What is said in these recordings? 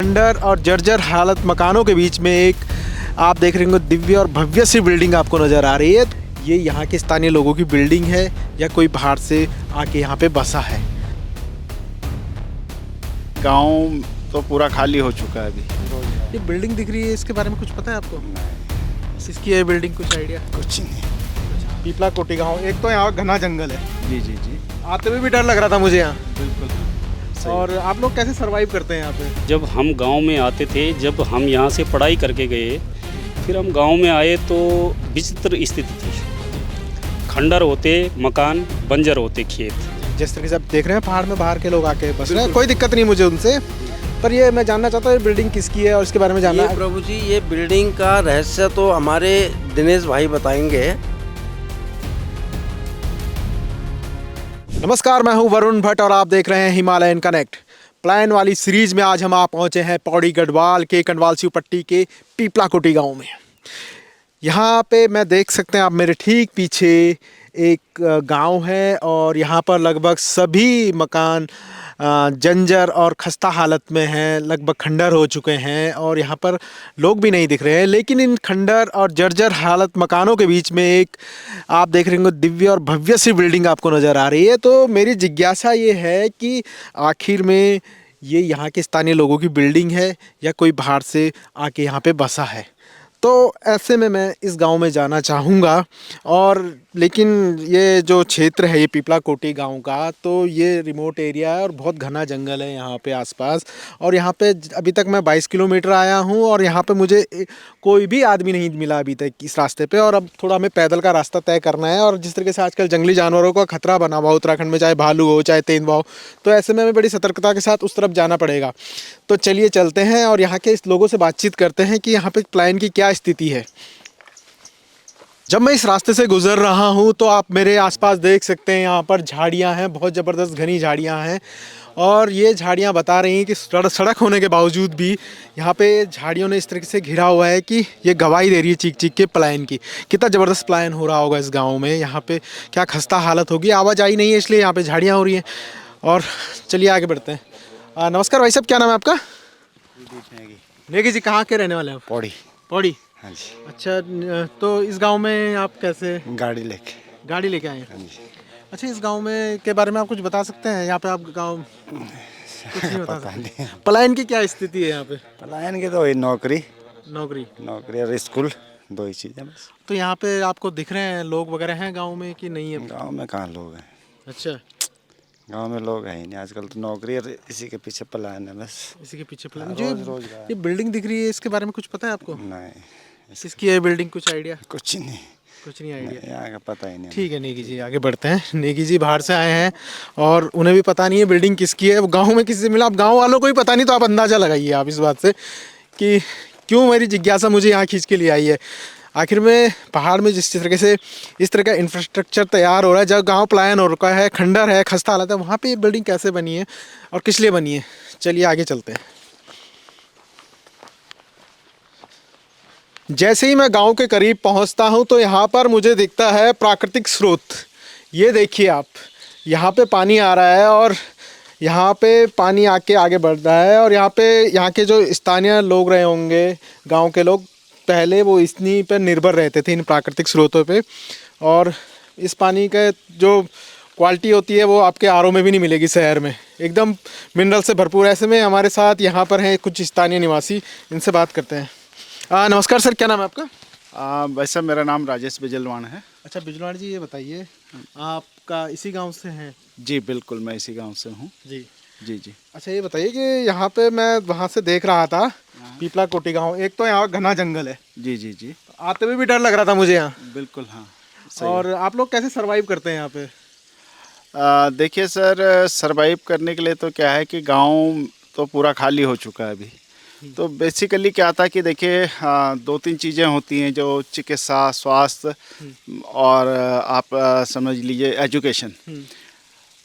खंडर और जर्जर हालत मकानों के बीच में एक आप देख रहे होंगे दिव्य और भव्य सी बिल्डिंग आपको नज़र आ रही है। ये यहाँ के स्थानीय लोगों की बिल्डिंग है या कोई बाहर से आके यहाँ पे बसा है। गांव तो पूरा खाली हो चुका है अभी। ये बिल्डिंग दिख रही है, इसके बारे में कुछ पता है आपको? किसकी है बिल्डिंग, कुछ आइडिया? कुछ नहीं। पीपला कोटी गाँव, एक तो यहाँ घना जंगल है। जी जी जी, आते हुए भी डर लग रहा था मुझे यहाँ। बिल्कुल। और आप लोग कैसे सरवाइव करते हैं यहाँ पे? जब हम गांव में आते थे, जब हम यहाँ से पढ़ाई करके गए, फिर हम गांव में आए तो विचित्र स्थिति थी। खंडर होते मकान, बंजर होते खेत। जिस तरीके से आप देख रहे हैं पहाड़ में बाहर के लोग आके बस रहे हैं, कोई दिक्कत नहीं मुझे उनसे, पर ये मैं जानना चाहता हूँ ये बिल्डिंग किसकी है और इसके बारे में जानना ये प्रभु जी, ये बिल्डिंग का रहस्य तो हमारे दिनेश भाई बताएंगे। नमस्कार, मैं हूं वरुण भट्ट और आप देख रहे हैं हिमालयन कनेक्ट। प्लान वाली सीरीज में आज हम आप पहुंचे हैं पौड़ी गढ़वाल के कंडवाल शिव पट्टी के पीपला कोटी गाँव में। यहाँ पे मैं देख सकते हैं आप मेरे ठीक पीछे एक गांव है और यहाँ पर लगभग सभी मकान जंजर और खस्ता हालत में हैं, लगभग खंडर हो चुके हैं और यहाँ पर लोग भी नहीं दिख रहे हैं। लेकिन इन खंडर और जर्जर हालत मकानों के बीच में एक आप देख रहे होंगे दिव्य और भव्य सी बिल्डिंग आपको नज़र आ रही है। तो मेरी जिज्ञासा ये है कि आखिर में ये यहाँ के स्थानीय लोगों की बिल्डिंग है या कोई बाहर से आके यहाँ पे बसा है। तो ऐसे में मैं इस गांव में जाना चाहूँगा और लेकिन ये जो क्षेत्र है ये पीपला कोटी गांव का, तो ये रिमोट एरिया है और बहुत घना जंगल है यहाँ पे आसपास। और यहाँ पे अभी तक मैं 22 किलोमीटर आया हूँ और यहाँ पे मुझे कोई भी आदमी नहीं मिला अभी तक इस रास्ते पे। और अब थोड़ा हमें पैदल का रास्ता तय करना है और जिस तरीके से आजकल जंगली जानवरों का खतरा बना हुआ उत्तराखंड में, चाहे भालू हो चाहे तेंदुआ हो, तो ऐसे में हमें बड़ी सतर्कता के साथ उस तरफ जाना पड़ेगा। तो चलिए चलते हैं और यहाँ के इस लोगों से बातचीत करते हैं कि यहाँ पे प्लान की क्या स्थिति है। जब मैं इस रास्ते से गुजर रहा हूँ तो आप मेरे आसपास देख सकते हैं यहाँ पर झाड़ियाँ हैं, बहुत ज़बरदस्त घनी झाड़ियाँ हैं। और ये झाड़ियाँ बता रही हैं कि सड़क होने के बावजूद भी यहाँ पे झाड़ियों ने इस तरीके से घिरा हुआ है कि ये गवाही दे रही है चीख चीख के पलायन की। कितना ज़बरदस्त पलायन हो रहा होगा इस गाँव में। यहाँ पे क्या खस्ता हालत होगी, आवाजाही नहीं है इसलिए यहाँ पे झाड़ियाँ हो रही हैं। और चलिए आगे बढ़ते हैं। नमस्कार भाई साहब, क्या नाम है आपका? नेगी जी, कहाँ के रहने वाले हैं आप? पौड़ी। पौड़ी, हाँ जी। अच्छा। तो इस गांव में आप कैसे गाड़ी लेके आए हैं? हाँ जी। अच्छा, इस गांव में के बारे में आप कुछ बता सकते हैं? यहाँ पे आप गांव कुछ नहीं बता पता सकते? नहीं। पलायन की क्या स्थिति है यहाँ पे? पलायन के तो वही नौकरी नौकरी। और स्कूल, दो ही चीज़ें बस। तो यहाँ पे आपको दिख रहे हैं लोग वगैरह हैं गांव में कि नहीं है? गांव में कहाँ लोग हैं? अच्छा, गांव में लोग हैं ही नहीं आजकल, तो नौकरी और इसी के पीछे पलायन है बस। इसी के पीछे पलायन। रोजगार। ये बिल्डिंग दिख रही है, इसके बारे में कुछ पता है आपको? नहीं, किसकी है बिल्डिंग, कुछ आइडिया? कुछ नहीं। कुछ नहीं आइडिया। यहाँ का पता ही नहीं। ठीक है नेगी जी, आगे बढ़ते हैं। नेगी जी बाहर से आए हैं और उन्हें भी पता नहीं है बिल्डिंग किसकी है। वो गांव में किसी से मिला, अब गांव वालों को भी पता नहीं, तो आप अंदाज़ा लगाइए आप इस बात से कि क्यों मेरी जिज्ञासा मुझे यहाँ खींच के लिए आई है। आखिर में पहाड़ में जिस तरीके से इस तरह का इंफ्रास्ट्रक्चर तैयार हो रहा है, जब गांव पलायन हो रखा है, खंडर है, खस्ता हालत है, वहाँ पे ये बिल्डिंग कैसे बनी है और किस लिए बनी है? चलिए आगे चलते हैं। जैसे ही मैं गांव के करीब पहुंचता हूं तो यहाँ पर मुझे दिखता है प्राकृतिक स्रोत। ये देखिए आप, यहाँ पे पानी आ रहा है और यहाँ पे पानी आके आगे बढ़ रहा है। और यहाँ पे यहाँ के जो स्थानीय लोग रहे होंगे, गांव के लोग, पहले वो इन्हीं पर निर्भर रहते थे, इन प्राकृतिक स्रोतों पे। और इस पानी का जो क्वालिटी होती है वो आपके आरओ में भी नहीं मिलेगी शहर में, एकदम मिनरल से भरपूर। ऐसे में हमारे साथ यहाँ पर हैं कुछ स्थानीय निवासी, इनसे बात करते हैं। नमस्कार सर, क्या नाम है आपका? वैसे मेरा नाम राजेश बिजलवान है। अच्छा बिजलवान जी, ये बताइए आपका इसी गांव से हैं? जी बिल्कुल, मैं इसी गांव से हूँ। जी जी जी। अच्छा, ये बताइए कि यहाँ पे मैं वहाँ से देख रहा था पीपला कोटी गांव, एक तो यहाँ घना जंगल है। जी जी जी, आते हुए भी डर लग रहा था मुझे यहाँ। बिल्कुल। हाँ, और आप लोग कैसे सरवाइव करते हैं यहाँ पे? देखिए सर, सरवाइव करने के लिए तो क्या है कि गांव तो पूरा खाली हो चुका है अभी। तो बेसिकली क्या था कि देखिए, दो तीन चीज़ें होती हैं, जो चिकित्सा, स्वास्थ्य और आप समझ लीजिए एजुकेशन।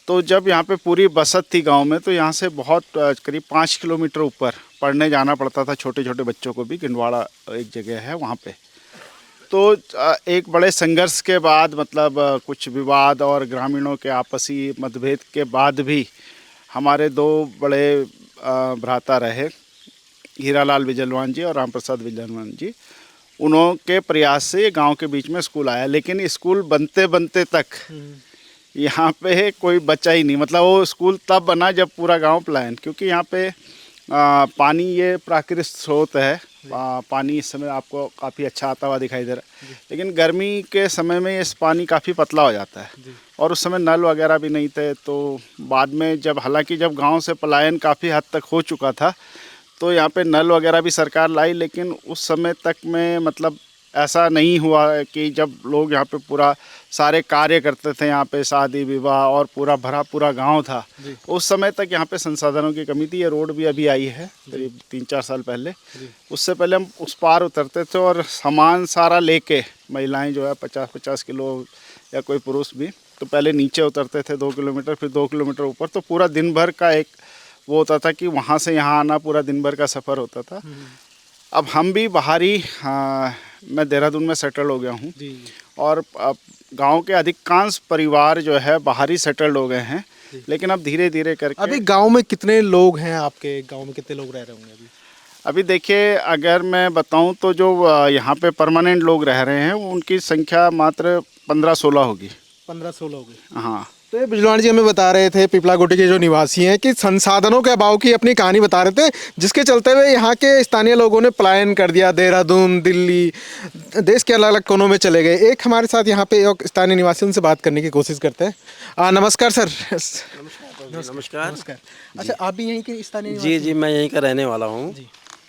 तो जब यहाँ पे पूरी बसत थी गांव में, तो यहाँ से बहुत करीब 5 किलोमीटर ऊपर पढ़ने जाना पड़ता था छोटे छोटे बच्चों को भी। गिंडवाड़ा एक जगह है वहाँ पे। तो एक बड़े संघर्ष के बाद, मतलब कुछ विवाद और ग्रामीणों के आपसी मतभेद के बाद भी हमारे दो बड़े भ्राता रहे, हीरालाल विजयलवान जी और राम प्रसाद विजयलवान जी, उन्होंने प्रयास से ये गांव के बीच में स्कूल आया। लेकिन स्कूल बनते बनते तक यहाँ पे कोई बच्चा ही नहीं, मतलब वो स्कूल तब बना जब पूरा गांव पलायन, क्योंकि यहाँ पे पानी ये प्राकृतिक स्रोत है। पानी इस समय आपको काफ़ी अच्छा आता हुआ दिखाई दे रहा है, लेकिन गर्मी के समय में इस पानी काफ़ी पतला हो जाता है और उस समय नल वगैरह भी नहीं थे। तो बाद में जब हालांकि जब गांव से पलायन काफ़ी हद तक हो चुका था तो यहाँ पे नल वगैरह भी सरकार लाई, लेकिन उस समय तक में मतलब ऐसा नहीं हुआ कि जब लोग यहाँ पे पूरा सारे कार्य करते थे, यहाँ पे शादी विवाह और पूरा गांव था, उस समय तक यहाँ पे संसाधनों की कमी थी। ये रोड भी अभी आई है करीब 3-4 साल पहले। उससे पहले हम उस पार उतरते थे और सामान सारा लेके, महिलाएं जो है 50-50 किलो या कोई पुरुष भी, तो पहले नीचे उतरते थे 2 किलोमीटर, फिर 2 किलोमीटर ऊपर, तो पूरा दिन भर का एक वो होता था कि वहाँ से यहाँ आना पूरा दिन भर का सफ़र होता था। अब हम भी बाहरी, मैं देहरादून में सेटल हो गया हूँ और अब गांव के अधिकांश परिवार जो है बाहरी सेटल्ड हो गए हैं, लेकिन अब धीरे धीरे करके। अभी गांव में कितने लोग हैं? आपके गांव में कितने लोग रह रहे होंगे अभी? अभी देखिए, अगर मैं बताऊं तो जो यहाँ पे परमानेंट लोग रह रहे हैं उनकी संख्या मात्र 15-16 होगी। 15-16 होगी। हाँ, तो ये बिजलाणी जी हमें बता रहे थे, पीपलाकोटी के जो निवासी हैं, कि संसाधनों के अभाव की अपनी कहानी बता रहे थे, जिसके चलते हुए यहाँ के स्थानीय लोगों ने पलायन कर दिया, देहरादून, दिल्ली, देश के अलग अलग कोनों में चले गए। एक हमारे साथ यहाँ पे एक स्थानीय निवासी, उनसे बात करने की कोशिश करते हैं। नमस्कार सर। नमस्कार। अच्छा, आप भी यहीं के स्थानीय? जी, मैं यहीं का रहने वाला हूँ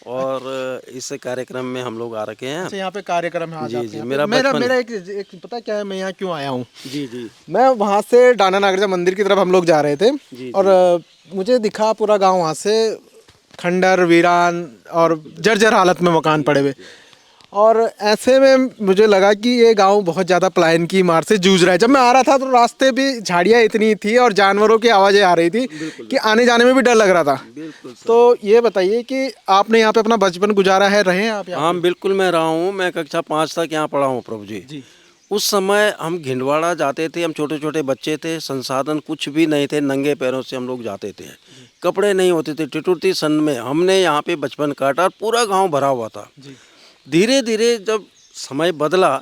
और इस कार्यक्रम में हम लोग आ रखे हैं। अच्छा, यहाँ पे कार्यक्रम है आज जी, आपके जी, यहाँ पे? मेरा एक पता क्या है, मैं यहाँ क्यों आया हूँ? जी। मैं वहाँ से डाना नागराजा मंदिर की तरफ हम लोग जा रहे थे और मुझे दिखा पूरा गांव वहाँ से खंडर, वीरान और जर्जर हालत में मकान पड़े हुए, और ऐसे में मुझे लगा कि ये गांव बहुत ज़्यादा पलायन की मार से जूझ रहा है। जब मैं आ रहा था तो रास्ते भी झाड़ियाँ इतनी थी और जानवरों की आवाज़ें आ रही थी कि आने जाने में भी डर लग रहा था। तो ये बताइए कि आपने यहाँ पे अपना बचपन गुजारा है, रहे हैं आप यहाँ? हाँ, बिल्कुल मैं रहा हूँ। मैं कक्षा 5 तक यहाँ पढ़ा हूँ प्रभु जी। उस समय हम घिंडवाड़ा जाते थे, हम छोटे छोटे बच्चे थे, संसाधन कुछ भी नहीं थे, नंगे पैरों से हम लोग जाते थे, कपड़े नहीं होते थे। टिटुरती सन में हमने यहाँ पे बचपन काटा और पूरा गाँव भरा हुआ था। धीरे धीरे जब समय बदला,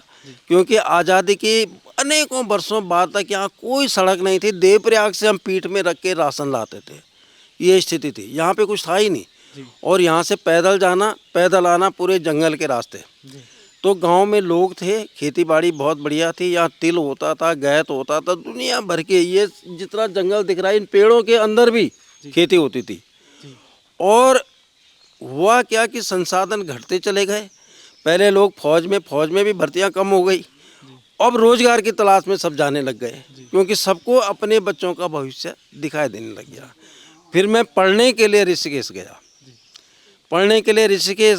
क्योंकि आज़ादी के अनेकों वर्षों बाद तक यहाँ कोई सड़क नहीं थी, देवप्रयाग से हम पीठ में रख के राशन लाते थे, ये स्थिति थी। यहाँ पे कुछ था ही नहीं और यहाँ से पैदल जाना, पैदल आना, पूरे जंगल के रास्ते। तो गांव में लोग थे, खेती बाड़ी बहुत बढ़िया थी, यहाँ तिल होता था, गैत होता था, दुनिया भर के, ये जितना जंगल दिख रहा है इन पेड़ों के अंदर भी खेती होती थी। और हुआ क्या कि संसाधन घटते चले गए। पहले लोग फौज में भी भर्तियां कम हो गई। अब रोजगार की तलाश में सब जाने लग गए, क्योंकि सबको अपने बच्चों का भविष्य दिखाई देने लग गया। फिर मैं पढ़ने के लिए ऋषिकेश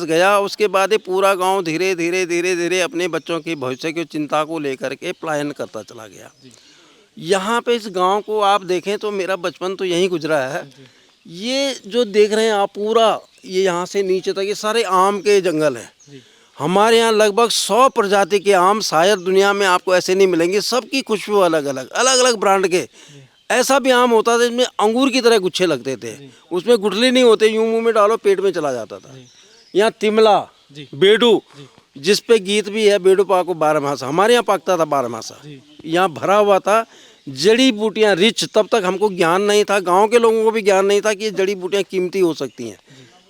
गया। उसके बाद ये पूरा गांव धीरे धीरे अपने बच्चों की भविष्य की चिंता को लेकर के पलायन करता चला गया। यहाँ पे इस गांव को आप देखें तो मेरा बचपन तो यहीं गुजरा है। ये जो देख रहे हैं आप, पूरा ये यहाँ से नीचे तक ये सारे आम के जंगल हैं। हमारे यहाँ लगभग 100 प्रजाति के आम, शायद दुनिया में आपको ऐसे नहीं मिलेंगे। सबकी खुशबू अलग अलग ब्रांड के। ऐसा भी आम होता था जिसमें अंगूर की तरह गुच्छे लगते थे, उसमें गुठली नहीं होते, यूं मुंह में डालो पेट में चला जाता था। यहाँ तिमला, बेडू, जिस पे गीत भी है, बेडू पाको 12 मासा, हमारे यहाँ पाकता था 12 मासा। यहाँ भरा हुआ था जड़ी बूटियाँ रिच। तब तक हमको ज्ञान नहीं था, गांव के लोगों को भी ज्ञान नहीं था कि ये जड़ी बूटियाँ कीमती हो सकती हैं।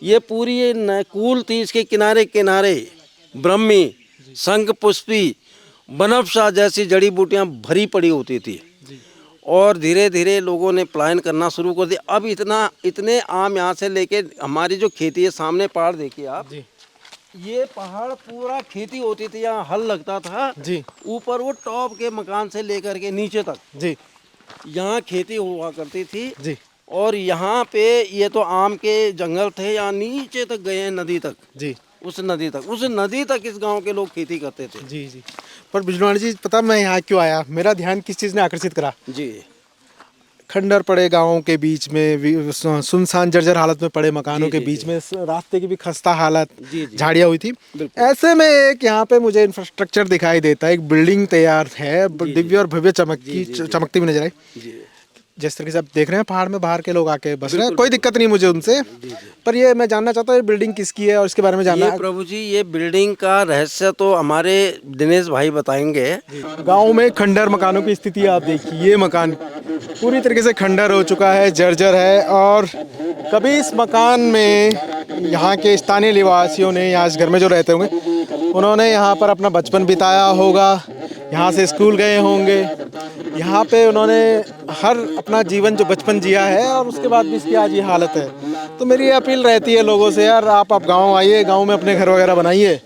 ये पूरी ये नकुल थी, इसके किनारे किनारे ब्रह्मी, शंख पुष्पी, बनफशा जैसी जड़ी बूटियाँ भरी पड़ी होती थी। और धीरे धीरे लोगों ने पलायन करना शुरू कर दिया। अब इतने आम यहाँ से लेके, हमारी जो खेती है सामने पहाड़ देखिए आप, ये पहाड़ पूरा खेती होती थी, यहाँ हल लगता था जी। ऊपर वो टॉप के मकान से लेकर के नीचे तक जी, यहाँ खेती हुआ करती थी जी। और यहाँ पे ये तो आम के जंगल थे, यहाँ नीचे तक गए हैं नदी तक जी। उस नदी तक इस गांव के लोग खेती करते थे जी। पर बिजनौर जी, पता मैं यहाँ क्यों आया, मेरा ध्यान किस चीज़ ने आकर्षित करा जी? खंडर पड़े गांवों के बीच में, सुनसान जर्जर हालत में पड़े मकानों के बीच में, रास्ते की भी खस्ता हालत, झाड़ियाँ हुई थी। ऐसे में एक यहाँ पे मुझे इंफ्रास्ट्रक्चर दिखाई देता है, एक बिल्डिंग तैयार है, दिव्य और भव्य चमकती भी नजर आई। जिस तरीके से आप देख रहे हैं पहाड़ में बाहर के लोग आके बस रहे हैं, कोई दिक्कत नहीं मुझे उनसे, पर ये मैं जानना चाहता हूँ ये बिल्डिंग किसकी है और इसके बारे में जानना ये प्रभु जी, ये बिल्डिंग का रहस्य तो हमारे दिनेश भाई बताएंगे। गांव में खंडर मकानों की स्थिति आप देखिए, ये मकान पूरी तरीके से खंडर हो चुका है, जर्जर है, और कभी इस मकान में यहाँ के स्थानीय निवासियों ने, यहाँ इस घर में जो रहते होंगे, उन्होंने यहाँ पर अपना बचपन बिताया होगा, यहाँ से स्कूल गए होंगे, यहाँ पे उन्होंने हर अपना जीवन जो बचपन जिया है, और उसके बाद भी इसकी आज ये हालत है। तो मेरी अपील रहती है लोगों से, यार आप गांव आइए, गांव में अपने घर वगैरह बनाइए,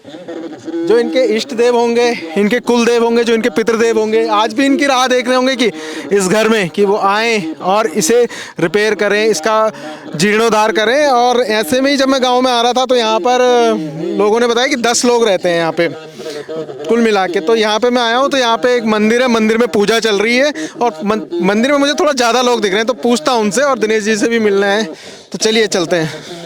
जो इनके इष्ट देव होंगे, इनके कुल देव होंगे, जो इनके पितृदेव होंगे, आज भी इनकी राह देख रहे होंगे कि इस घर में कि वो आएँ और इसे रिपेयर करें, इसका जीर्णोद्धार करें। और ऐसे में ही जब मैं गांव में आ रहा था तो यहाँ पर लोगों ने बताया कि 10 लोग रहते हैं यहाँ पे कुल मिला के। तो यहाँ पे मैं आया हूँ तो यहाँ पे एक मंदिर है, मंदिर में पूजा चल रही है, और मंदिर में मुझे थोड़ा ज़्यादा लोग दिख रहे हैं, तो पूछता हूँ उनसे, और दिनेश जी से भी मिलना है, तो चलिए चलते हैं।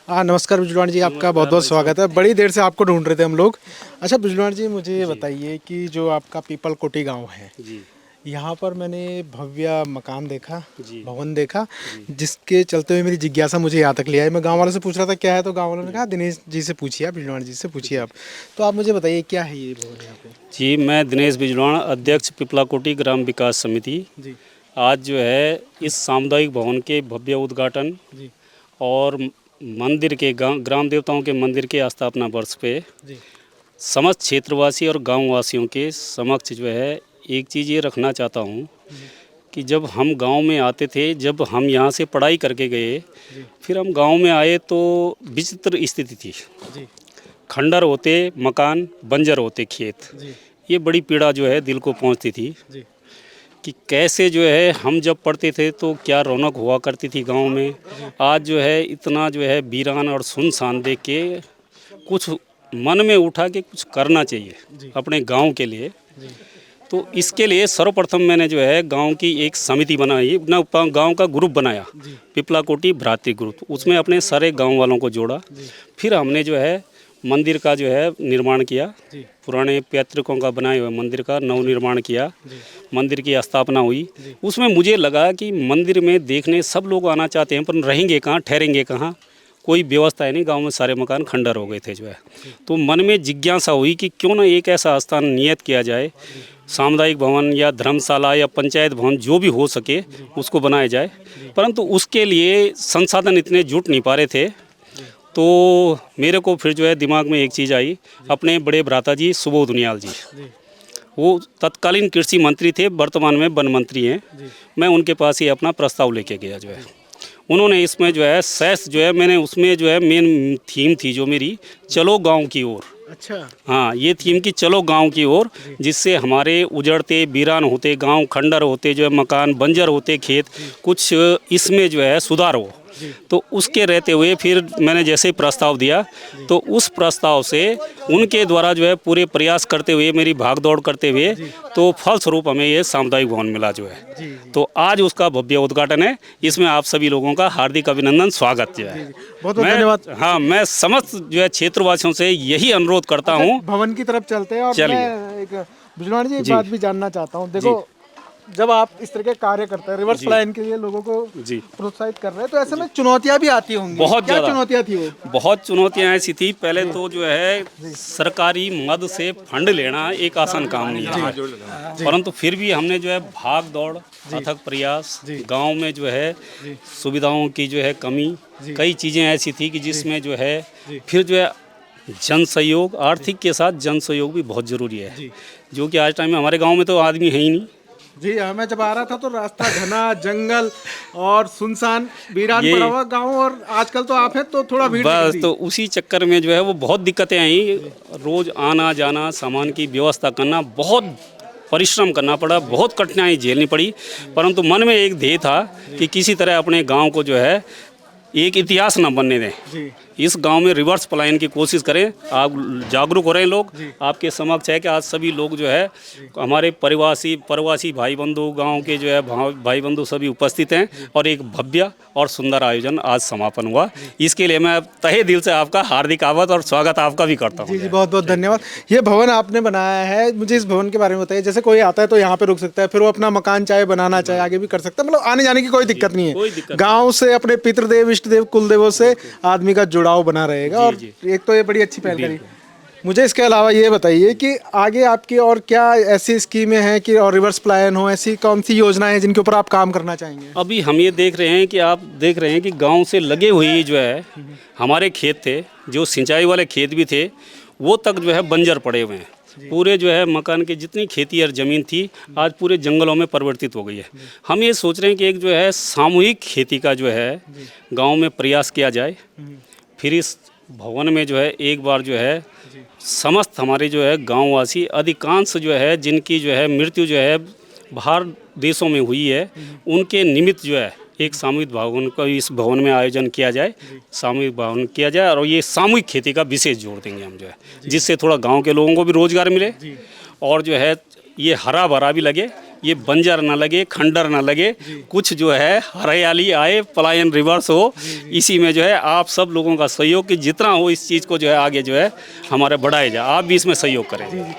नमस्कार बिजलवाण जी, आपका बहुत बहुत स्वागत है। बड़ी देर से आपको ढूंढ रहे थे हम लोग। अच्छा बिजलवाण जी, मुझे ये बताइए कि जो आपका पीपल कोटी गांव है, जी यहाँ पर मैंने भव्य मकान देखा, जी। भवन देखा, जिसके चलते हुए मेरी जिज्ञासा मुझे यहाँ तक ले आई। मैं गांव वालों से पूछ रहा था क्या है, तो गांव वालों ने कहा दिनेश जी से पूछिए, आप बिजलवाण जी से पूछिए आप। तो आप मुझे बताइए क्या है ये भवन यहाँ पे? जी, मैं दिनेश बिजलाण, अध्यक्ष पिपला कोटी ग्राम विकास समिति। जी आज जो है इस सामुदायिक भवन के भव्य उद्घाटन जी और मंदिर के ग्राम देवताओं के मंदिर के स्थापना वर्ष पे जी समस्त क्षेत्रवासी और गाँव वासियों के समक्ष जो है एक चीज़ ये रखना चाहता हूँ कि जब हम गांव में आते थे, जब हम यहाँ से पढ़ाई करके गए, फिर हम गांव में आए तो विचित्र स्थिति थी। जी खंडर होते मकान, बंजर होते खेत। जी ये बड़ी पीड़ा जो है दिल को पहुँचती थी जी कि कैसे जो है हम जब पढ़ते थे तो क्या रौनक हुआ करती थी गांव में। आज जो है इतना जो है वीरान और सुनसान देख के कुछ मन में उठा कि कुछ करना चाहिए अपने गांव के लिए। तो इसके लिए सर्वप्रथम मैंने जो है गांव की एक समिति बनाई, अपना गांव का ग्रुप बनाया, पिपला कोटी भ्रातृ ग्रुप। उसमें अपने सारे गांव वालों को जोड़ा। फिर हमने जो है मंदिर का जो है निर्माण किया, पुराने पैतृकों का बनाए हुए मंदिर का नवनिर्माण किया, मंदिर की स्थापना हुई। उसमें मुझे लगा कि मंदिर में देखने सब लोग आना चाहते हैं, पर रहेंगे कहाँ, ठहरेंगे कहाँ, कोई व्यवस्था है नहीं। गांव में सारे मकान खंडर हो गए थे जो है। तो मन में जिज्ञासा हुई कि क्यों ना एक ऐसा स्थान नियत किया जाए, सामुदायिक भवन या धर्मशाला या पंचायत भवन जो भी हो सके उसको बनाया जाए। परंतु उसके लिए संसाधन इतने जुट नहीं पा रहे थे। तो मेरे को फिर जो है दिमाग में एक चीज़ आई, अपने बड़े भ्राता जी सुबोध उनियाल जी, वो तत्कालीन कृषि मंत्री थे, वर्तमान में वन मंत्री हैं। मैं उनके पास ही अपना प्रस्ताव लेके गया जो है। उन्होंने इसमें जो है सेस जो है, मैंने उसमें जो है मेन थीम थी जो मेरी, चलो गांव की ओर। अच्छा, हाँ, ये थीम की चलो गांव की ओर, जिससे हमारे उजड़ते वीरान होते गांव, खंडर होते जो है मकान, बंजर होते खेत, कुछ इसमें जो है सुधार हो। तो उसके रहते हुए फिर मैंने जैसे प्रस्ताव दिया तो उस प्रस्ताव से उनके द्वारा जो है पूरे प्रयास करते हुए, मेरी भाग दौड़ करते हुए, तो फलस्वरूप हमें ये सामुदायिक भवन मिला जो है। तो आज उसका भव्य उद्घाटन है। इसमें आप सभी लोगों का हार्दिक अभिनंदन, स्वागत जो है। बहुत बहुत धन्यवाद। हाँ, मैं समस्त जो है क्षेत्रवासियों से यही अनुरोध करता हूँ। भवन की तरफ चलते हैं, और चलिए। मैं एक बिजलवाण जी एक बात भी जानना चाहता हूँ। देखो, जब आप इस तरह के कार्य करते हैं, रिवर्स प्लान के लिए लोगों को प्रोत्साहित कर रहे हैं, तो ऐसे में चुनौतियां भी आती होंगी। बहुत क्या ज़्यादा चुनौतियां थी वो? बहुत चुनौतियां ऐसी थी। पहले तो जो है सरकारी मद से फंड लेना एक आसान काम नहीं है, परंतु फिर भी हमने जो है भाग दौड़, अथक प्रयास, गांव में जो है सुविधाओं की जो है कमी, कई चीज़ें ऐसी थी कि जिसमें जो है फिर जो है जन सहयोग, आर्थिक के साथ जन सहयोग भी बहुत ज़रूरी है, जो कि आज टाइम में हमारे गाँव में तो आदमी है ही नहीं। जी, मैं जब आ रहा था तो रास्ता घना जंगल और सुनसान वीरान पड़ा हुआ गाँव, और आजकल तो आप हैं तो थोड़ा भीड़ बस, तो उसी चक्कर में जो है वो बहुत दिक्कतें आई। रोज़ आना जाना, सामान की व्यवस्था करना, बहुत परिश्रम करना पड़ा, बहुत कठिनाई झेलनी पड़ी। परंतु मन में एक ध्येय था कि किसी तरह अपने गांव को जो है एक इतिहास ना बनने दें। जी इस गांव में रिवर्स पलायन की कोशिश करें। आप जागरूक हो रहे हैं लोग, आपके समक्ष है कि आज सभी लोग जो है हमारे प्रवासी भाई बंधु, गांव के जो है भाई बंधु सभी उपस्थित हैं और एक भव्य और सुंदर आयोजन आज समापन हुआ। इसके लिए मैं तहे दिल से आपका हार्दिक आभार और स्वागत आपका भी करता हूँ। जी बहुत बहुत धन्यवाद। ये भवन आपने बनाया है, मुझे इस भवन के बारे में बताइए। जैसे कोई आता है तो यहाँ पे रुक सकता है, फिर वो अपना मकान चाहे बनाना चाहे आगे भी कर सकता है, मतलब आने जाने की कोई दिक्कत नहीं कोई है। दिक्कत गाँव से अपने पितृदेव, इष्ट देव, कुल देवों से आदमी का जुड़ाव बना रहेगा। और एक तो ये बड़ी अच्छी पहल करी। मुझे इसके अलावा ये बताइए कि आगे आपकी और क्या ऐसी स्कीमें हैं कि और रिवर्स प्लान हो, ऐसी कौन सी योजनाएं हैं जिनके ऊपर आप काम करना चाहेंगे? अभी हम ये देख रहे हैं कि आप देख रहे हैं कि गांव से लगे हुए जो है हमारे खेत थे, जो सिंचाई वाले खेत भी थे, वो तक जो है बंजर पड़े हुए हैं। पूरे जो है मकान की जितनी खेती और ज़मीन थी आज पूरे जंगलों में परिवर्तित हो गई है। हम ये सोच रहे हैं कि एक जो है सामूहिक खेती का जो है गांव में प्रयास किया जाए। फिर इस भवन में जो है एक बार जो है समस्त हमारे जो है गांववासी अधिकांश जो है जिनकी जो है मृत्यु जो है बाहर देशों में हुई है, उनके निमित्त जो है एक सामूहिक भवन का इस भवन में आयोजन किया जाए, सामूहिक भवन किया जाए। और ये सामूहिक खेती का विशेष जोर देंगे हम जो है, जिससे थोड़ा गांव के लोगों को भी रोजगार मिले और जो है ये हरा भरा भी लगे, ये बंजर ना लगे, खंडर ना लगे, कुछ जो है हरियाली आए, पलायन रिवर्स हो। इसी में जो है आप सब लोगों का सहयोग कि जितना हो इस चीज़ को जो है आगे जो है हमारा बढ़ाया जाए, आप भी इसमें सहयोग करें।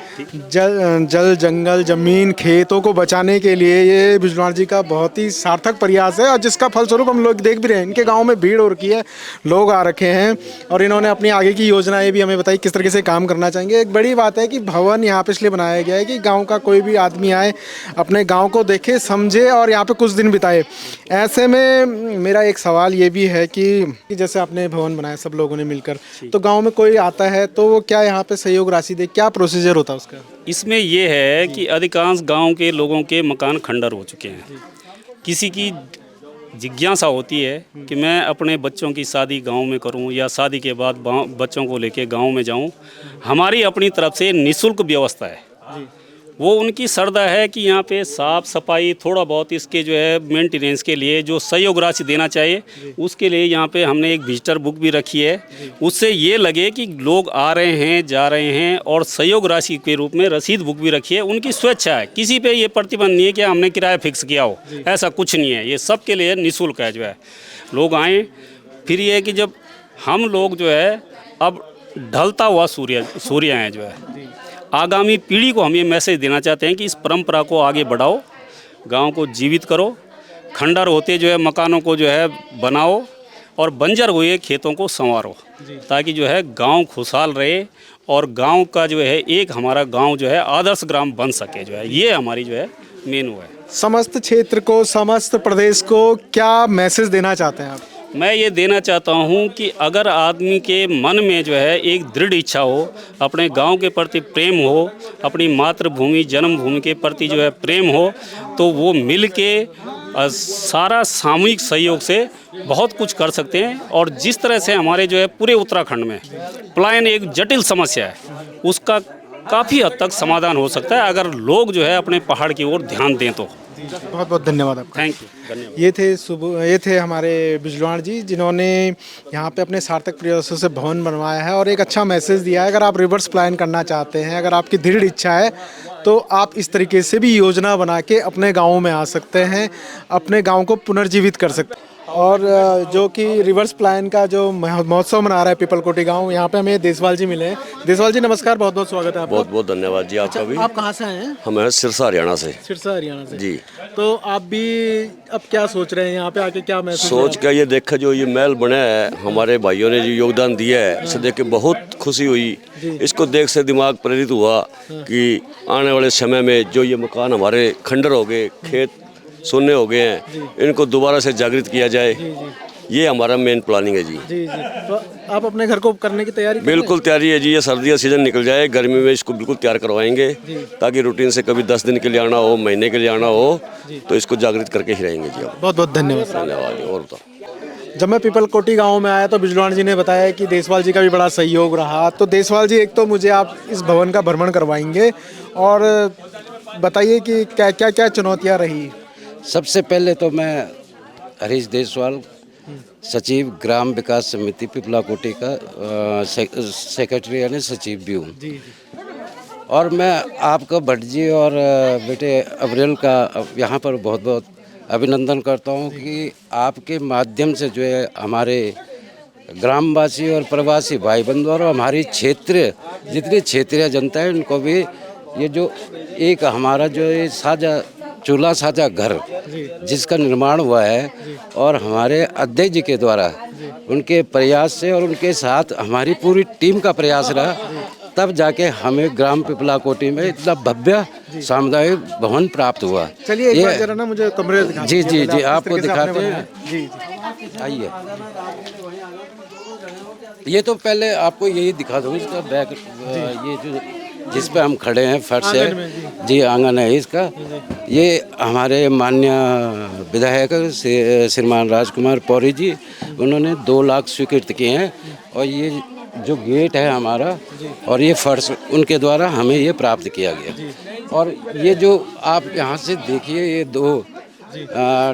जल जंगल जमीन खेतों को बचाने के लिए ये बिजनौर जी का बहुत ही सार्थक प्रयास है और जिसका फलस्वरूप हम लोग देख भी रहे हैं। इनके गांव में भीड़ हो रखी है, लोग आ रखे हैं और इन्होंने अपनी आगे की योजनाएं भी हमें बताई किस तरीके से काम करना चाहेंगे। एक बड़ी बात है कि भवन यहाँ पे इसलिए बनाया गया है कि गाँव का कोई भी आदमी आए, अपने गाँव को देखे, समझे और यहाँ पे कुछ दिन बिताए। ऐसे में मेरा एक सवाल ये भी है कि जैसे आपने भवन बनाया सब लोगों ने मिलकर, तो गाँव में कोई आता है तो वो क्या यहाँ पे सहयोग राशि दे, क्या प्रोसीजर होता है उसका? इसमें ये है कि अधिकांश गांव के लोगों के मकान खंडर हो चुके हैं। किसी की जिज्ञासा होती है कि मैं अपने बच्चों की शादी गांव में करूं या शादी के बाद बच्चों को लेके गांव में जाऊं। हमारी अपनी तरफ से निःशुल्क व्यवस्था है। वो उनकी श्रद्धा है कि यहाँ पे साफ़ सफाई थोड़ा बहुत इसके जो है मेंटेनेंस के लिए जो सहयोग राशि देना चाहिए, उसके लिए यहाँ पे हमने एक विजिटर बुक भी रखी है। उससे ये लगे कि लोग आ रहे हैं, जा रहे हैं, और सहयोग राशि के रूप में रसीद बुक भी रखी है। उनकी स्वेच्छा है, किसी पे ये प्रतिबंध नहीं है कि हमने किराया फिक्स किया हो, ऐसा कुछ नहीं है। ये सब के लिए निःशुल्क है जो है, लोग आएँ। फिर ये है कि जब हम लोग जो है अब ढलता हुआ सूर्य हैं जो है, आगामी पीढ़ी को हम ये मैसेज देना चाहते हैं कि इस परंपरा को आगे बढ़ाओ, गांव को जीवित करो, खंडर होते जो है मकानों को जो है बनाओ और बंजर हुए खेतों को संवारो, ताकि जो है गांव खुशहाल रहे और गांव का जो है एक हमारा गांव जो है आदर्श ग्राम बन सके। जो है ये हमारी जो है मेन वो है। समस्त क्षेत्र को, समस्त प्रदेश को क्या मैसेज देना चाहते हैं आप? मैं ये देना चाहता हूँ कि अगर आदमी के मन में जो है एक दृढ़ इच्छा हो, अपने गांव के प्रति प्रेम हो, अपनी मातृभूमि जन्मभूमि के प्रति जो है प्रेम हो, तो वो मिल के सारा सामूहिक सहयोग से बहुत कुछ कर सकते हैं। और जिस तरह से हमारे जो है पूरे उत्तराखंड में पलायन एक जटिल समस्या है, उसका काफ़ी हद तक समाधान हो सकता है अगर लोग जो है अपने पहाड़ की ओर ध्यान दें तो। बहुत बहुत धन्यवाद आपका। थैंक यू, धन्यवाद। ये थे हमारे बिजनौर जी, जिन्होंने यहाँ पे अपने सार्थक प्रयासों से भवन बनवाया है और एक अच्छा मैसेज दिया है। अगर आप रिवर्स प्लान करना चाहते हैं, अगर आपकी दृढ़ इच्छा है, तो आप इस तरीके से भी योजना बना के अपने गाँव में आ सकते हैं, अपने गाँव को पुनर्जीवित कर सकते हैं। और जो कि रिवर्स प्लान का जो महोत्सव मना रहा है पीपलकोटी गांव, यहाँ पे हमें देसवाल जी मिले हैं। देसवाल जी नमस्कार, बहुत बहुत स्वागत है आपका। बहुत बहुत धन्यवाद जी आपका भी। आप कहाँ से आए हैं? हम हैं सिरसा हरियाणा से। सिरसा हरियाणा से जी। तो आप भी अब क्या सोच रहे हैं, यहाँ पे आके क्या महसूस सोच का ये देखा जो ये महल बना है, हमारे भाइयों ने जो योगदान दिया है, इसे देख के बहुत खुशी हुई। इसको देख से दिमाग प्रेरित हुआ कि आने वाले समय में जो ये मकान हमारे खंडर हो गए, खेत सुनने हो गए हैं, इनको दोबारा से जागृत किया जाए। ये हमारा मेन प्लानिंग है जी। जी जी। तो आप अपने घर को करने की तैयारी कर रहे हैं? बिल्कुल तैयारी है जी। ये सर्दी का सीजन निकल जाए, गर्मी में इसको बिल्कुल तैयार करवाएंगे, ताकि रूटीन से कभी 10 दिन के लिए आना हो, महीने के लिए आना हो, तो इसको जागृत करके ही रहेंगे जी। बहुत बहुत धन्यवाद। धन्यवाद। और बताओ, जब मैं पीपलकोटी गांव में आया तो बिजनौर जी ने बताया कि देसवाल जी का भी बड़ा सहयोग रहा। तो देसवाल जी, एक तो मुझे आप इस भवन का भ्रमण करवाएंगे और बताइए कि क्या क्या चुनौतियाँ रही? सबसे पहले तो मैं हरीश देसवाल सचिव ग्राम विकास समिति पिपला कोटी का सेक्रेटरी यानी सचिव भी हूँ। जी जी। और मैं आपका भट्ट जी और बेटे अब्रेल का यहाँ पर बहुत बहुत अभिनंदन करता हूँ कि आपके माध्यम से जो है हमारे ग्रामवासी और प्रवासी भाई बंधु और हमारी क्षेत्र जितनी क्षेत्रीय जनता है उनको भी ये जो एक हमारा जो ये साझा चूल्हा साझा घर जिसका निर्माण हुआ है और हमारे अध्यक्ष जी के द्वारा उनके प्रयास से और उनके साथ हमारी पूरी टीम का प्रयास रहा तब जाके हमें ग्राम पिपला कोटी में इतना भव्य सामुदायिक भवन प्राप्त हुआ। चलिए एक बार जरा ना मुझे कमरे दिखा जी दीजिए, जी पहले जी आप आपको किस तरीके से दिखाते आपने हैं। बनाया। जी जी। आइए, ये तो पहले आपको यही दिखा दूँ इसका बैक ये जो जिस पे हम खड़े हैं फर्श आंगन में, है जी आंगन है इसका। ये हमारे माननीय विधायक श्रीमान राजकुमार पौरी जी उन्होंने 2 लाख स्वीकृत किए हैं और ये जो गेट है हमारा और ये फर्श उनके द्वारा हमें ये प्राप्त किया गया। और ये जो आप यहाँ से देखिए ये 2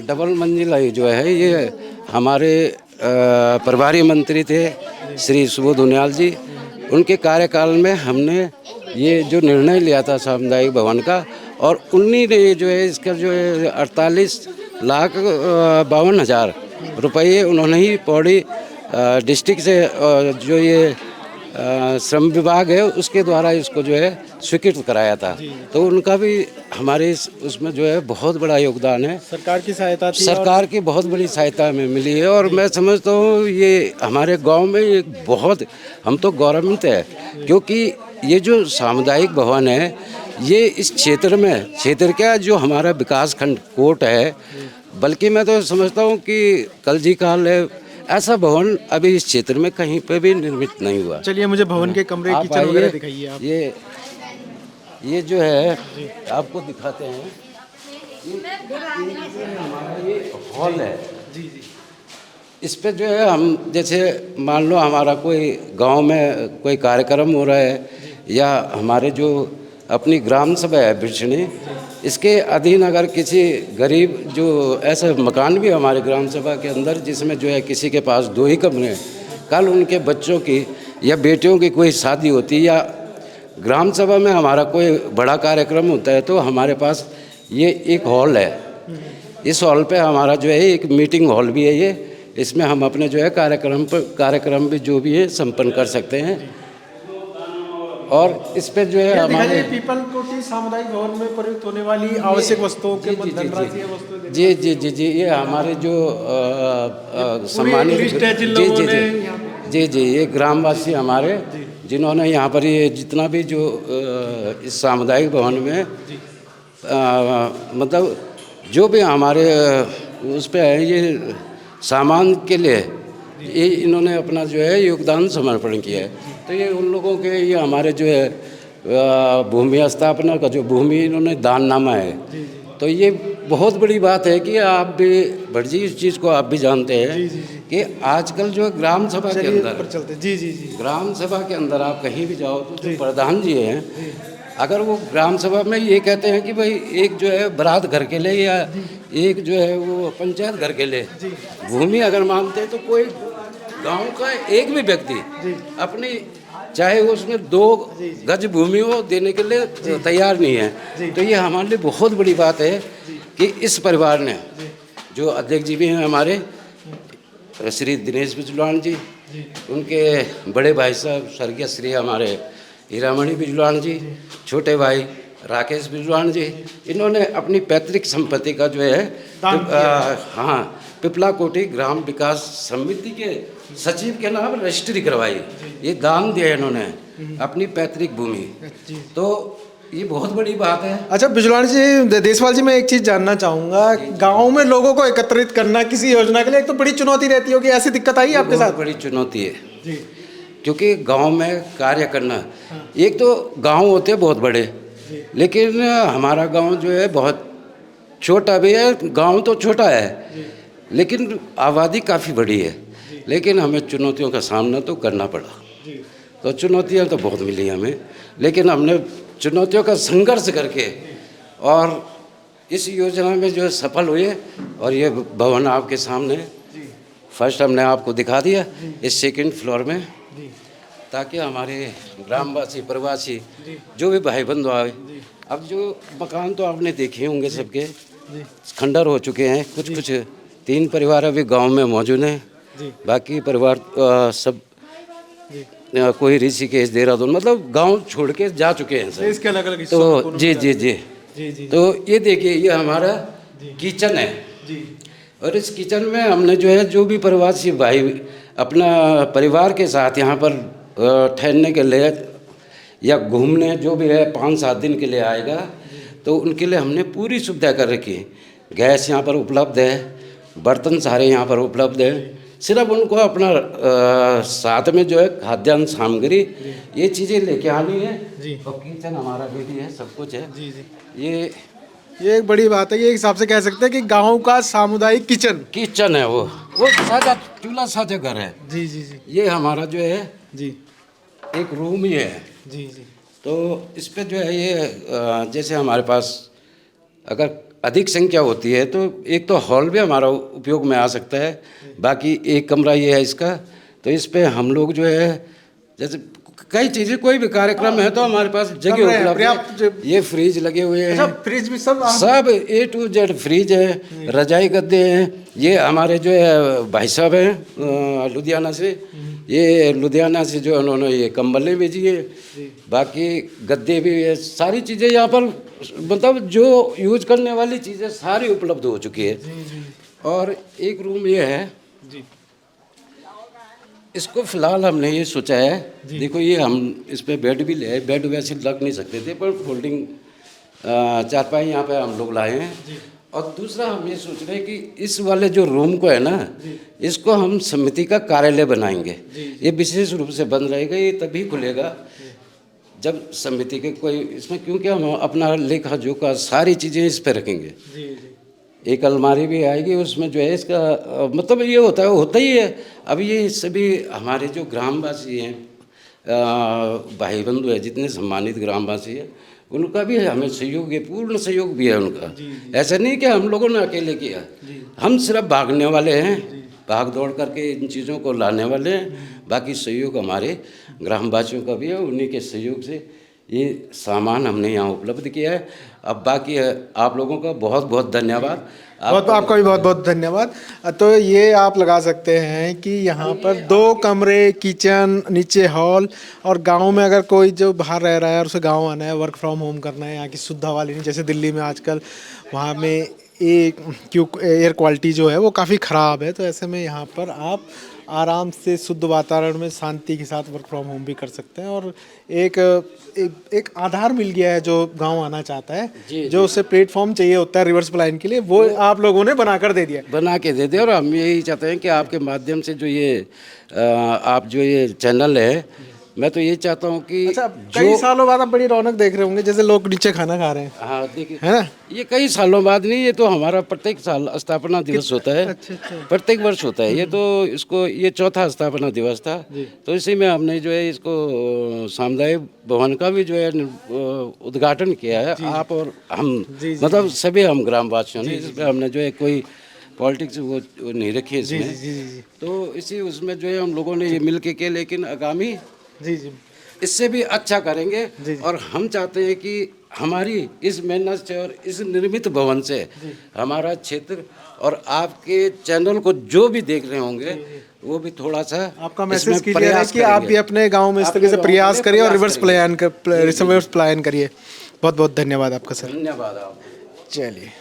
डबल मंजिला जो है ये हमारे प्रभारी मंत्री थे श्री सुबोध उनियाल जी, उनके कार्यकाल में हमने ये जो निर्णय लिया था सामुदायिक भवन का और उन्हीं ने जो है इसका जो है 48,52,000 रुपये उन्होंने ही पौड़ी डिस्ट्रिक्ट से जो ये श्रम विभाग है उसके द्वारा इसको जो है स्वीकृत कराया था। तो उनका भी हमारे उसमें जो है बहुत बड़ा योगदान है। सरकार की सहायता थी सरकार की बहुत बड़ी सहायता हमें मिली है और मैं समझता हूँ ये हमारे गांव में एक बहुत हम तो गौरवान्वित है क्योंकि ये जो सामुदायिक भवन है ये इस क्षेत्र का जो हमारा विकास खंड कोट है, बल्कि मैं तो समझता हूँ कि कल जी काल है ऐसा भवन अभी इस क्षेत्र में कहीं पे भी निर्मित नहीं हुआ। चलिए मुझे भवन के कमरे आप किचन वगैरह आइए, दिखाइए आप। ये जो है आपको दिखाते हैं ये हमारा ये हॉल है। जी जी। इस पे जो है हम जैसे मान लो हमारा कोई गांव में कोई कार्यक्रम हो रहा है या हमारे जो अपनी ग्राम सभा है बिछड़ी इसके अधीन अगर किसी गरीब जो ऐसा मकान भी हमारे ग्राम सभा के अंदर जिसमें जो है किसी के पास 2 ही कमरे हैं, कल उनके बच्चों की या बेटियों की कोई शादी होती है या ग्राम सभा में हमारा कोई बड़ा कार्यक्रम होता है तो हमारे पास ये एक हॉल है। इस हॉल पे हमारा जो है एक मीटिंग हॉल भी है ये, इसमें हम अपने जो है कार्यक्रम भी जो भी है संपन्न कर सकते हैं। और इस पे जो है हमारे पीपल कोटी सामुदायिक भवन में प्रयुक्त होने वाली आवश्यक वस्तुओं के धनराशि वस्तुएं जी जी जी जी ये हमारे जो सम्मानित लिस्ट है जिन जी लोगों जी ने जी जी जी ये ग्रामवासी हमारे जिन्होंने यहाँ पर ये जितना भी जो इस सामुदायिक भवन में मतलब जो भी हमारे उस पे है ये सामान के लिए ये इन्होंने अपना जो है योगदान समर्पण किया है। तो ये उन लोगों के ये हमारे जो है भूमि स्थापना का जो भूमि इन्होंने दाननामा है। तो ये बहुत बड़ी बात है कि आप भी भट्ट जी इस चीज़ को आप भी जानते हैं कि आजकल जो ग्राम सभा के अंदर चलते जी जी जी ग्राम सभा के अंदर आप कहीं भी जाओ तो जो प्रधान जी हैं अगर वो ग्राम सभा में ये कहते हैं कि भाई एक जो है बारात घर के लिए या एक जो है वो पंचायत घर के लिए भूमि अगर मांगते हैं तो कोई गांव का एक भी व्यक्ति अपनी चाहे उसमें 2 गज भूमि हो देने के लिए तैयार नहीं है। तो ये हमारे लिए बहुत बड़ी बात है कि इस परिवार ने जो अध्यक्ष जी भी हैं हमारे श्री दिनेश बिजलान जी, उनके बड़े भाई साहब स्वर्गीय श्री हमारे हीरामणि बिजलान जी, छोटे भाई राकेश बिजलान जी, इन्होंने अपनी पैतृक संपत्ति का जो है हाँ पिपला कोटी ग्राम विकास समिति के सचिव के नाम रजिस्ट्री करवाई। ये दान दिया इन्होंने अपनी पैतृक भूमि, तो ये बहुत बड़ी बात है। अच्छा बिजलान जी, देशपाल जी, मैं एक चीज़ जानना चाहूँगा, गांव में लोगों को एकत्रित करना किसी योजना के लिए एक तो बड़ी चुनौती रहती होगी, ऐसी दिक्कत आई आपके साथ? बड़ी चुनौती है जी, क्योंकि गांव में कार्य करना, एक तो गांव होते बहुत बड़े लेकिन हमारा गांव जो है बहुत छोटा भी है। गांव तो छोटा है लेकिन आबादी काफ़ी बड़ी है, लेकिन हमें चुनौतियों का सामना तो करना पड़ा। तो चुनौतियां तो बहुत मिली हमें, लेकिन हमने चुनौतियों का संघर्ष करके और इस योजना में जो सफल हुए और ये भवन आपके सामने फर्स्ट हमने आपको दिखा दिया इस सेकंड फ्लोर में, ताकि हमारे ग्रामवासी प्रवासी जो भी भाई बंधु आए, अब जो मकान तो आपने देखे होंगे सबके खंडर हो चुके हैं, कुछ 3 परिवार अभी गांव में मौजूद हैं, बाकी परिवार सब कोई ऋषिकेश देहरादून मतलब गांव छोड़ के जा चुके हैं सर। इसके अलग अलग तो जी। तो ये देखिए ये हमारा किचन है और इस किचन में हमने जो है जो भी प्रवासी भाई अपना परिवार के साथ यहाँ पर ठहरने के लिए या घूमने जो भी है 5-7 दिन के लिए आएगा तो उनके लिए हमने पूरी सुविधा कर रखी है। गैस यहाँ पर उपलब्ध है, बर्तन सारे यहाँ पर उपलब्ध है, सिर्फ उनको अपना साथ में जो है खाद्यान्न सामग्री ये चीज़ें लेके आनी है। और किचन हमारा रेडी है, सब कुछ है। ये एक बड़ी बात है, ये एक हिसाब से कह सकते हैं कि गांव का सामुदायिक किचन है, वो साझा चूल्हा साझा घर है। जी। ये हमारा जो है जी एक रूम ही है। जी। तो इस पे जो है ये जैसे हमारे पास अगर अधिक संख्या होती है तो एक तो हॉल भी हमारा उपयोग में आ सकता है, बाकी एक कमरा ये है इसका। तो इस पे हम लोग जो है जैसे कई चीज़ें कोई भी कार्यक्रम है तो हमारे पास जगह उपलब्ध है। ये फ्रिज लगे हुए हैं, फ्रिज भी सब A to Z फ्रिज है, रजाई गद्दे हैं। ये हमारे जो है भाई साहब हैं लुधियाना से, ये लुधियाना से जो उन्होंने ये कंबलें भेजी है, बाकी गद्दे भी है, सारी चीज़ें यहाँ पर मतलब जो यूज करने वाली चीज़ें सारी उपलब्ध हो चुकी है। और एक रूम ये है, इसको फिलहाल हमने ये सोचा है, देखो ये हम इस पे बेड भी ले, बेड वैसे लग नहीं सकते थे पर फोल्डिंग चारपाई यहाँ पे हम लोग लाए हैं। और दूसरा हम ये सोच रहे हैं कि इस वाले जो रूम को है ना, इसको हम समिति का कार्यालय बनाएंगे। ये विशेष रूप से बंद रहेगा, ये तभी खुलेगा जब समिति के कोई इसमें, क्योंकि हम अपना लेखा जोखा सारी चीज़ें इस पे रखेंगे। एक अलमारी भी आएगी, उसमें जो है इसका मतलब ये होता ही है। अब ये सभी हमारे जो ग्रामवासी हैं भाई बंधु है, जितने सम्मानित ग्रामवासी हैं, उनका भी हमें सहयोग है, पूर्ण सहयोग भी है उनका। ऐसा नहीं कि हम लोगों ने अकेले किया, हम सिर्फ भागने वाले हैं, भाग दौड़ करके इन चीज़ों को लाने वाले हैं। बाकी सहयोग हमारे ग्रामवासियों का भी है, उन्हीं के सहयोग से ये सामान हमने यहाँ उपलब्ध किया है। अब बाकी है आप लोगों का बहुत बहुत धन्यवाद। आपका भी बहुत बहुत धन्यवाद। तो ये आप लगा सकते हैं कि यहाँ पर 2 कमरे, किचन, नीचे हॉल, और गांव में अगर कोई जो बाहर रह रहा है और उसे गांव आना है, वर्क फ्रॉम होम करना है, यहाँ की शुद्ध हवा लेनी, जैसे दिल्ली में आजकल वहाँ में एयर क्वालिटी जो है वो काफ़ी ख़राब है, तो ऐसे में यहाँ पर आप आराम से शुद्ध वातावरण में शांति के साथ वर्क फ्रॉम होम भी कर सकते हैं। और एक आधार मिल गया है जो गांव आना चाहता है, जो उसे प्लेटफॉर्म चाहिए होता है रिवर्स प्लान के लिए, वो आप लोगों ने बना के दे दिया। और हम यही चाहते हैं कि आपके माध्यम से जो ये आप जो ये चैनल है, मैं तो ये चाहता हूँ कि कई सालों बाद आप बड़ी रौनक देख रहे होंगे, जैसे लोग नीचे खाना खा रहे हैं। हाँ देखिए, है ना, ये कई सालों बाद नहीं, ये तो हमारा प्रत्येक साल स्थापना दिवस होता है। प्रत्येक वर्ष होता है ये, तो इसको ये 4था स्थापना दिवस था। तो इसी में हमने जो है इसको सामुदायिक भवन का भी जो है उद्घाटन किया है। आप और हम मतलब सभी हम ग्रामवासियों ने, इसमें हमने जो है कोई पॉलिटिक्स वो नहीं रखी है इसमें। तो इसी उसमें जो है हम लोगों ने ये मिल के लेकिन आगामी इससे भी अच्छा करेंगे। और हम चाहते हैं कि हमारी इस मेहनत से और इस निर्मित भवन से हमारा क्षेत्र और आपके चैनल को जो भी देख रहे होंगे वो भी थोड़ा सा आपका मैसेज कीजिए कि आप भी अपने गांव में इस तरह से प्रयास करिए और रिवर्स प्लान करिए। बहुत बहुत धन्यवाद आपका सर। धन्यवाद आप। चलिए।